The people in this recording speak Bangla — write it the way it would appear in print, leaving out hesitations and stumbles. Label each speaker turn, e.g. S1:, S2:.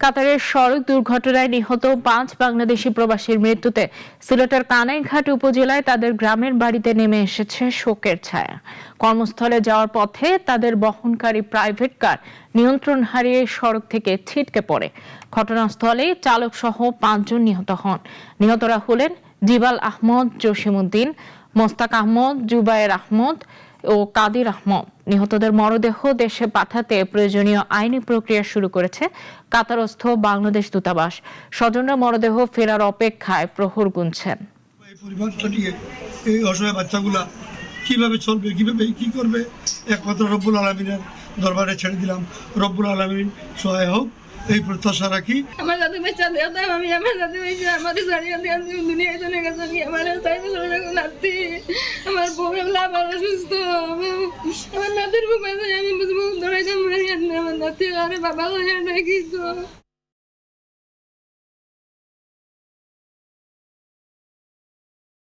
S1: কাতারের সড়ক দুর্ঘটনায় নিহত 5 বাংলাদেশি প্রবাসীর মৃত্যুতে সিলেটের কানাইঘাট উপজেলায় তাদের গ্রামের বাড়িতে নেমে এসেছে শোকের ছায়া। কর্মস্থলে যাওয়ার পথে তাদের বহনকারী প্রাইভেট কার নিয়ন্ত্রণ হারিয়ে সড়ক থেকে ছিটকে পড়ে। ঘটনাস্থলে চালক সহ 5 জন নিহত হন। নিহতরা হলেন জিবাল আহমদ, জসিমউদ্দিন, মোস্তাক আহমদ, জুবায়ের আহমদ ও কাদির আহমদ। নিহতদের মরদেহ দেশে পাঠাতে প্রয়োজনীয় আইনি প্রক্রিয়া শুরু করেছে কাতারস্থ বাংলাদেশ দূতাবাস। স্বজনরা মরদেহ ফেরার অপেক্ষায় প্রহর গুনছেন।
S2: এই পরিবারটা নিয়ে এই অসহায় বাচ্চাগুলা কিভাবে চলবে, কিভাবে কি করবে, একমাত্র রব্বুল আলামিনের দরবারে ছেড়ে দিলাম। রব্বুল আলামিন সহায় হোক, এই প্রত্যাশা রাখি।
S3: আমার দাদু বাচ্চা দেওয়া আমি আমার দাদু বাচ্চা আমাদের সারিয়া দিয়ে দুনিয়ায় চলে গেছে কি আমার নাতি আমার বউ আবার অসুস্থ আমার নাতির বউ আমি বুঝবো ধরে আমার নাতি আরে বাবা হয়ে কিছু